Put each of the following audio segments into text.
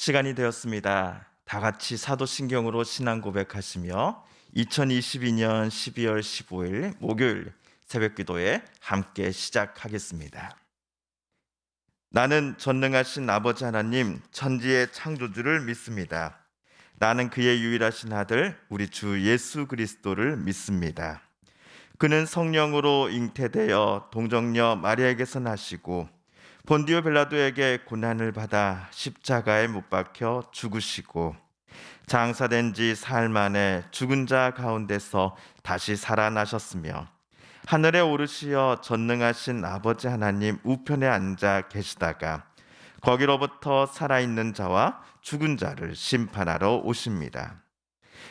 시간이 되었습니다. 다 같이 사도신경으로 신앙 고백하시며 2022년 12월 15일 목요일 새벽 기도에 함께 시작하겠습니다. 나는 전능하신 아버지 하나님 천지의 창조주를 믿습니다. 나는 그의 유일하신 아들 우리 주 예수 그리스도를 믿습니다. 그는 성령으로 잉태되어 동정녀 마리아에게서 나시고 본디오 빌라도에게 고난을 받아 십자가에 못 박혀 죽으시고 장사된 지 사흘 만에 죽은 자 가운데서 다시 살아나셨으며 하늘에 오르시어 전능하신 아버지 하나님 우편에 앉아 계시다가 거기로부터 살아있는 자와 죽은 자를 심판하러 오십니다.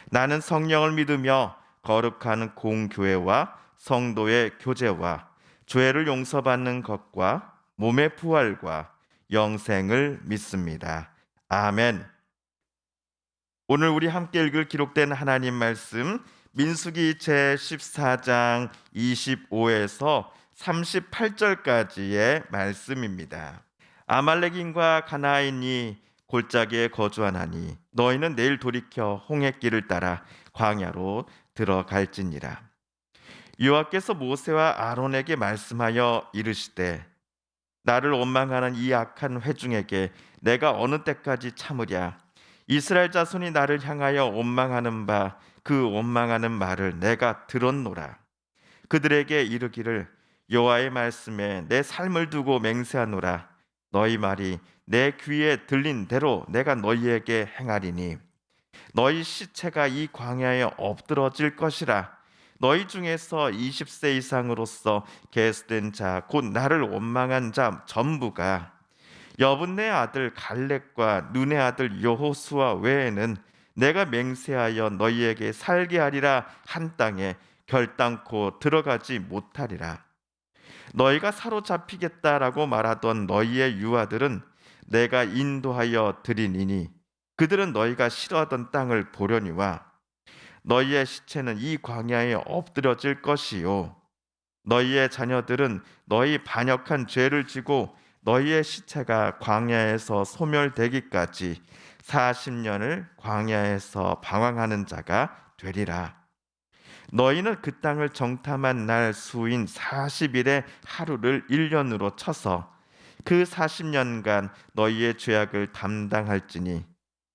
나는 성령을 믿으며 거룩한 공교회와 성도의 교제와 죄를 용서받는 것과 몸의 부활과 영생을 믿습니다. 아멘. 오늘 우리 함께 읽을 기록된 하나님 말씀 민수기 제14장 25에서 38절까지의 말씀입니다. 아말렉인과 가나안인이 골짜기에 거주하나니 너희는 내일 돌이켜 홍해길을 따라 광야로 들어갈지니라. 여호와께서 모세와 아론에게 말씀하여 이르시되 나를 원망하는 이 악한 회중에게 내가 어느 때까지 참으랴. 이스라엘 자손이 나를 향하여 원망하는 바 그 원망하는 말을 내가 들었노라. 그들에게 이르기를 여호와의 말씀에 내 삶을 두고 맹세하노라. 너희 말이 내 귀에 들린 대로 내가 너희에게 행하리니 너희 시체가 이 광야에 엎드러질 것이라. 너희 중에서 20세 이상으로서 계수된 자 곧 나를 원망한 자 전부가 여분네 아들 갈렙과 눈의 아들 여호수아 외에는 내가 맹세하여 너희에게 살게 하리라 한 땅에 결단코 들어가지 못하리라. 너희가 사로잡히겠다라고 말하던 너희의 유아들은 내가 인도하여 드리니니 그들은 너희가 싫어하던 땅을 보려니와 너희의 시체는 이 광야에 엎드려질 것이요 너희의 자녀들은 너희 반역한 죄를 지고 너희의 시체가 광야에서 소멸되기까지 40년을 광야에서 방황하는 자가 되리라. 너희는 그 땅을 정탐한 날 수인 40일의 하루를 1년으로 쳐서 그 40년간 너희의 죄악을 담당할지니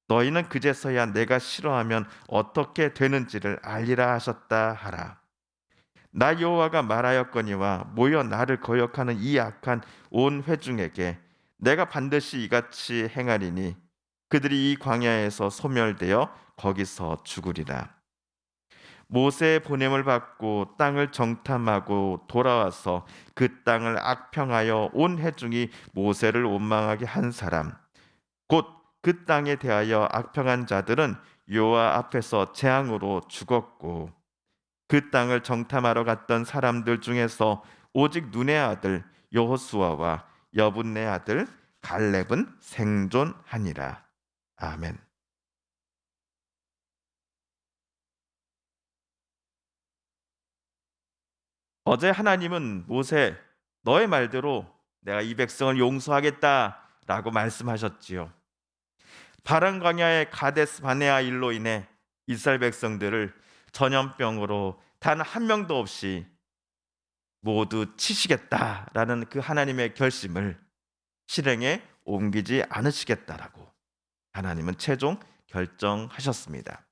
너희는 그제서야 내가 싫어하면 어떻게 되는지를 알리라 하셨다 하라. 나 여호와가 말하였거니와 모여 나를 거역하는 이 악한 온 회중에게 내가 반드시 이같이 행하리니 그들이 이 광야에서 소멸되어 거기서 죽으리라. 모세의 보냄을 받고 땅을 정탐하고 돌아와서 그 땅을 악평하여 온 회중이 모세를 원망하게 한 사람 곧 그 땅에 대하여 악평한 자들은 여호와 앞에서 재앙으로 죽었고 그 땅을 정탐하러 갔던 사람들 중에서 오직 눈의 아들 여호수아와 여분네 아들 갈렙은 생존하니라. 아멘. 어제 하나님은 모세 너의 말대로 내가 이 백성을 용서하겠다라고 말씀하셨지요. 파란 광야의 가데스 바네아 일로 인해 이스라엘 백성들을 전염병으로 단 한 명도 없이 모두 치시겠다라는 그 하나님의 결심을 실행에 옮기지 않으시겠다라고 하나님은 최종 결정하셨습니다.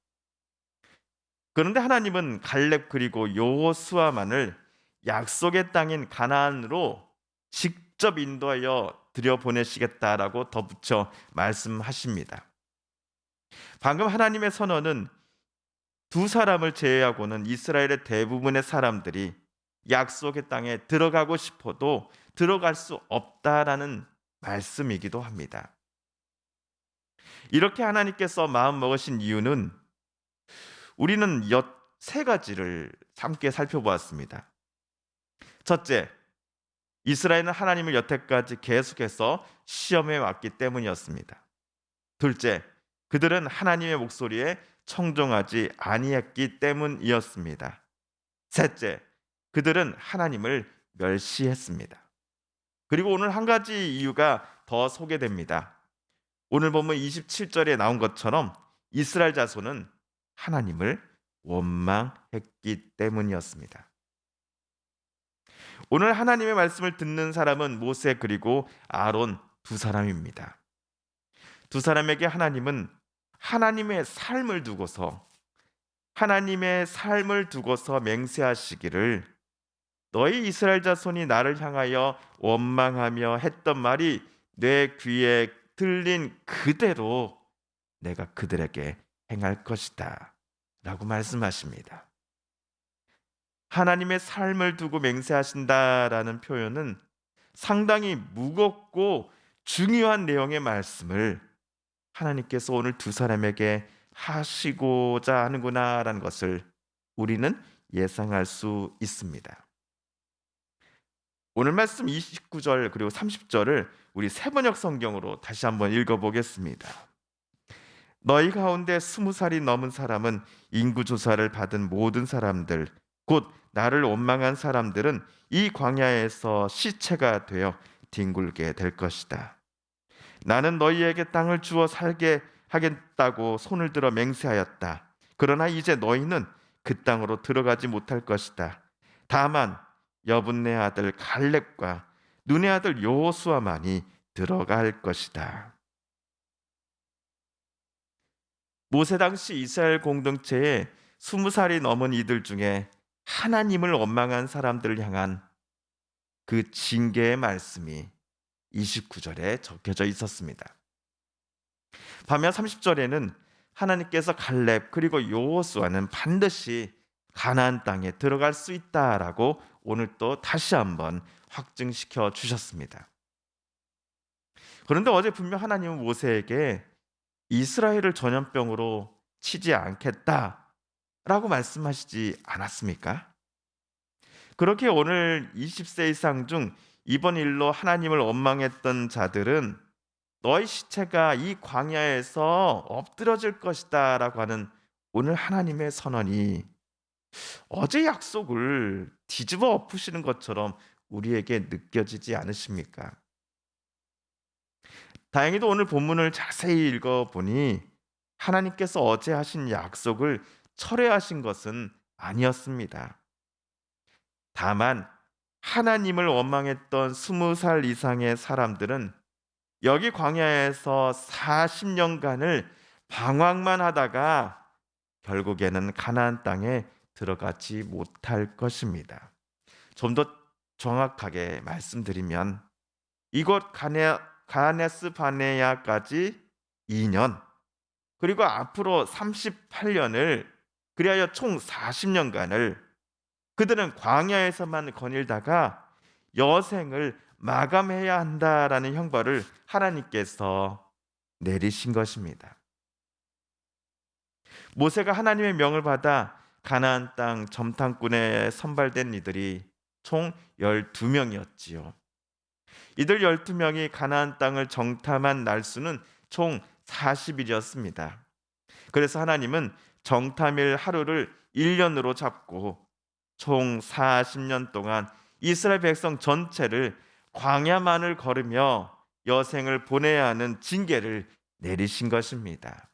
그런데 하나님은 갈렙 그리고 여호수아만을 약속의 땅인 가나안으로 직접 인도하여 들여보내시겠다라고 덧붙여 말씀하십니다. 방금 하나님의 선언은 두 사람을 제외하고는 이스라엘의 대부분의 사람들이 약속의 땅에 들어가고 싶어도 들어갈 수 없다라는 말씀이기도 합니다. 이렇게 하나님께서 마음 먹으신 이유는 우리는 세 가지를 함께 살펴보았습니다. 첫째, 이스라엘은 하나님을 여태까지 계속해서 시험해 왔기 때문이었습니다. 둘째, 그들은 하나님의 목소리에 청종하지 아니했기 때문이었습니다. 셋째, 그들은 하나님을 멸시했습니다. 그리고 오늘 한 가지 이유가 더 소개됩니다. 오늘 본문 27절에 나온 것처럼 이스라엘 자손은 하나님을 원망했기 때문이었습니다. 오늘 하나님의 말씀을 듣는 사람은 모세 그리고 아론 두 사람입니다. 두 사람에게 하나님은 하나님의 삶을 두고서 맹세하시기를, 너희 이스라엘 자손이 나를 향하여 원망하며 했던 말이 내 귀에 들린 그대로 내가 그들에게 행할 것이다 라고 말씀하십니다. 하나님의 삶을 두고 맹세하신다라는 표현은 상당히 무겁고 중요한 내용의 말씀을 하나님께서 오늘 두 사람에게 하시고자 하는구나라는 것을 우리는 예상할 수 있습니다. 오늘 말씀 29절 그리고 30절을 우리 세번역 성경으로 다시 한번 읽어보겠습니다. 너희 가운데 20살이 넘은 사람은 인구조사를 받은 모든 사람들, 곧 나를 원망한 사람들은 이 광야에서 시체가 되어 뒹굴게 될 것이다. 나는 너희에게 땅을 주어 살게 하겠다고 손을 들어 맹세하였다. 그러나 이제 너희는 그 땅으로 들어가지 못할 것이다. 다만 여분네 아들 갈렙과 눈의 아들 여호수아만이 들어갈 것이다. 모세 당시 이스라엘 공동체에 20살이 넘은 이들 중에 하나님을 원망한 사람들을 향한 그 징계의 말씀이 29절에 적혀져 있었습니다. 반면 30절에는 하나님께서 갈렙 그리고 여호수아는 반드시 가나안 땅에 들어갈 수 있다라고 오늘 또 다시 한번 확증시켜 주셨습니다. 그런데 어제 분명 하나님은 모세에게 이스라엘을 전염병으로 치지 않겠다라고 말씀하시지 않았습니까? 그렇게 오늘 20세 이상 중 이번 일로 하나님을 원망했던 자들은 너희 시체가 이 광야에서 엎드러질 것이다 라고 하는 오늘 하나님의 선언이 어제 약속을 뒤집어 엎으시는 것처럼 우리에게 느껴지지 않으십니까? 다행히도 오늘 본문을 자세히 읽어보니 하나님께서 어제 하신 약속을 철회하신 것은 아니었습니다. 다만 하나님을 원망했던 20살 이상의 사람들은 여기 광야에서 40년간을 방황만 하다가 결국에는 가나안 땅에 들어가지 못할 것입니다. 좀 더 정확하게 말씀드리면 이곳 가네스 바네아까지 2년, 그리고 앞으로 38년을, 그리하여 총 40년간을 그들은 광야에서만 거닐다가 여생을 마감해야 한다라는 형벌을 하나님께서 내리신 것입니다. 모세가 하나님의 명을 받아 가나안 땅 점탕꾼에 선발된 이들이 총 12명이었지요. 이들 12명이 가나안 땅을 정탐한 날수는 총 40일이었습니다. 그래서 하나님은 정탐일 하루를 1년으로 잡고 총 40년 동안 이스라엘 백성 전체를 광야만을 걸으며 여생을 보내야 하는 징계를 내리신 것입니다.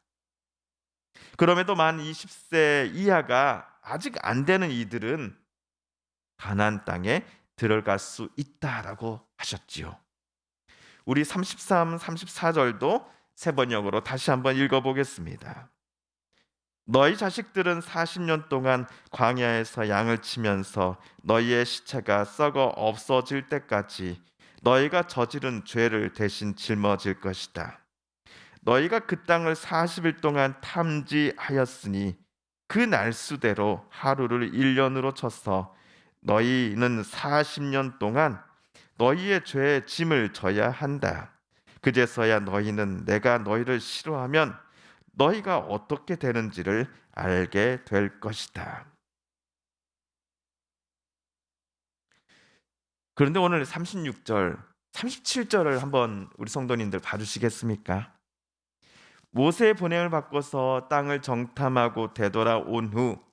그럼에도 만 20세 이하가 아직 안 되는 이들은 가나안 땅에 들어갈 수 있다라고 하셨지요. 우리 33, 34절도 세 번역으로 다시 한번 읽어보겠습니다. 너희 자식들은 40년 동안 광야에서 양을 치면서 너희의 시체가 썩어 없어질 때까지 너희가 저지른 죄를 대신 짊어질 것이다. 너희가 그 땅을 40일 동안 탐지하였으니 그 날수대로 하루를 1년으로 쳐서 너희는 40년 동안 너희의 죄의 짐을 져야 한다. 그제서야 너희는 내가 너희를 싫어하면 너희가 어떻게 되는지를 알게 될 것이다. 그런데 오늘 36절, 37절을 한번 우리 성도님들 봐주시겠습니까? 모세의 보냄을 받고서 땅을 정탐하고 되돌아온 후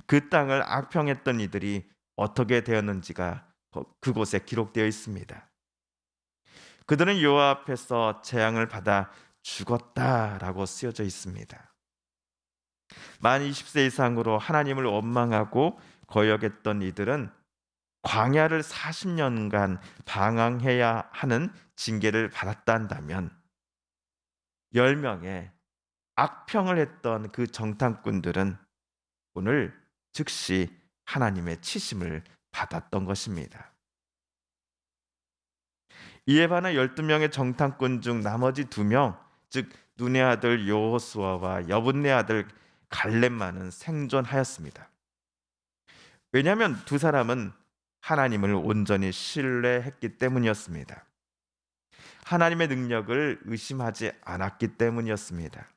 그 땅을 악평했던 이들이 어떻게 되었는지가 그곳에 기록되어 있습니다. 그들은 여호와 앞에서 재앙을 받아 죽었다라고 쓰여져 있습니다. 만 20세 이상으로 하나님을 원망하고 거역했던 이들은 광야를 40년간 방황해야 하는 징계를 받았다 한다면 10명의 악평을 했던 그 정탐꾼들은 오늘 즉시 하나님의 치심을 받았던 것입니다. 이에 반해 12명의 정탐꾼 중 나머지 2명, 즉 눈의 아들 여호수아와 여분네 아들 갈렙만은 생존하였습니다. 왜냐하면 두 사람은 하나님을 온전히 신뢰했기 때문이었습니다. 하나님의 능력을 의심하지 않았기 때문이었습니다.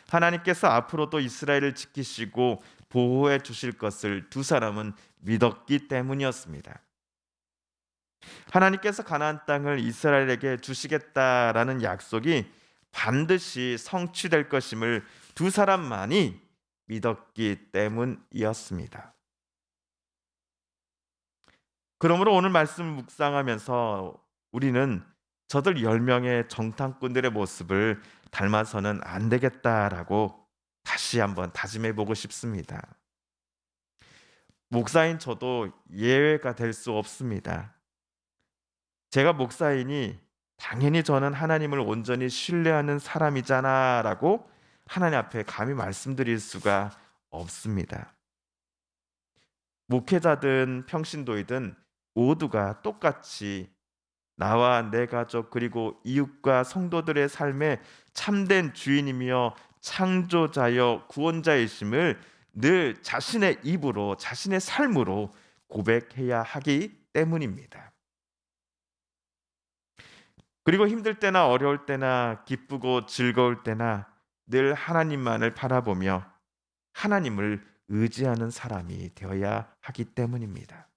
하나님께서 앞으로도 이스라엘을 지키시고 보호해 주실 것을 두 사람은 믿었기 때문이었습니다. 하나님께서 가나안 땅을 이스라엘에게 주시겠다라는 약속이 반드시 성취될 것임을 두 사람만이 믿었기 때문이었습니다. 그러므로 오늘 말씀을 묵상하면서 우리는 저들 10명의 정탐꾼들의 모습을 닮아서는 안 되겠다라고 다시 한번 다짐해 보고 싶습니다. 목사인 저도 예외가 될 수 없습니다. 제가 목사이니 당연히 저는 하나님을 온전히 신뢰하는 사람이잖아라고 하나님 앞에 감히 말씀드릴 수가 없습니다. 목회자든 평신도이든 모두가 똑같이 나와 내 가족 그리고 이웃과 성도들의 삶의 참된 주인이며 창조자여 구원자이심을 늘 자신의 입으로 자신의 삶으로 고백해야 하기 때문입니다. 그리고 힘들 때나 어려울 때나 기쁘고 즐거울 때나 늘 하나님만을 바라보며 하나님을 의지하는 사람이 되어야 하기 때문입니다.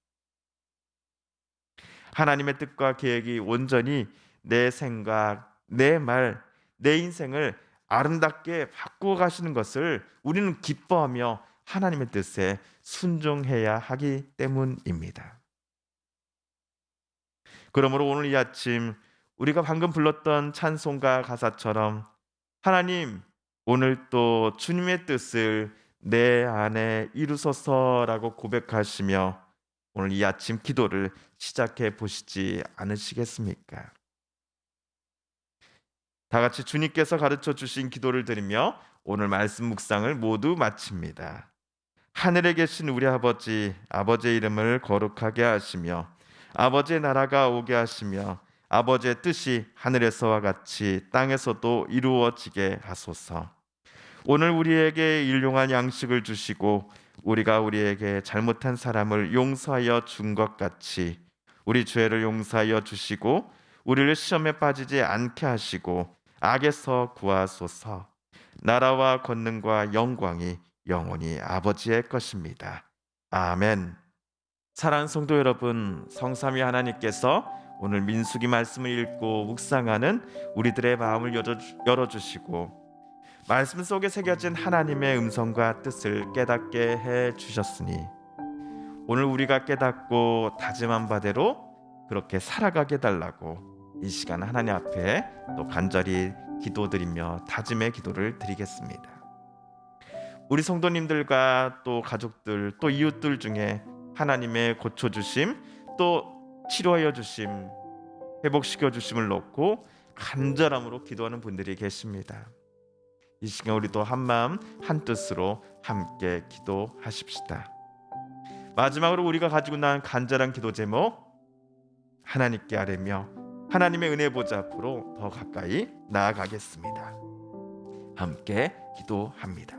하나님의 뜻과 계획이 온전히 내 생각, 내 말, 내 인생을 아름답게 바꾸어 가시는 것을 우리는 기뻐하며 하나님의 뜻에 순종해야 하기 때문입니다. 그러므로 오늘 이 아침 우리가 방금 불렀던 찬송가 가사처럼 하나님 오늘 또 주님의 뜻을 내 안에 이루소서라고 고백하시며 오늘 이 아침 기도를 시작해 보시지 않으시겠습니까? 다 같이 주님께서 가르쳐 주신 기도를 드리며 오늘 말씀 묵상을 모두 마칩니다. 하늘에 계신 우리 아버지, 아버지의 이름을 거룩하게 하시며 아버지의 나라가 오게 하시며 아버지의 뜻이 하늘에서와 같이 땅에서도 이루어지게 하소서. 오늘 우리에게 일용할 양식을 주시고 우리가 우리에게 잘못한 사람을 용서하여 준 것 같이 우리 죄를 용서하여 주시고 우리를 시험에 빠지지 않게 하시고 악에서 구하소서. 나라와 권능과 영광이 영원히 아버지의 것입니다. 아멘. 사랑하는 성도 여러분, 성삼위 하나님께서 오늘 민수기 말씀을 읽고 묵상하는 우리들의 마음을 열어주시고 말씀 속에 새겨진 하나님의 음성과 뜻을 깨닫게 해주셨으니 오늘 우리가 깨닫고 다짐한 바대로 그렇게 살아가게 달라고 이 시간 하나님 앞에 또 간절히 기도드리며 다짐의 기도를 드리겠습니다. 우리 성도님들과 또 가족들 또 이웃들 중에 하나님의 고쳐주심 또 치료하여 주심 회복시켜 주심을 놓고 간절함으로 기도하는 분들이 계십니다. 이 시간 우리도 한마음 한뜻으로 함께 기도하십시다. 마지막으로 우리가 가지고 난 간절한 기도 제목 하나님께 아뢰며 하나님의 은혜 보좌 앞으로 더 가까이 나아가겠습니다. 함께 기도합니다.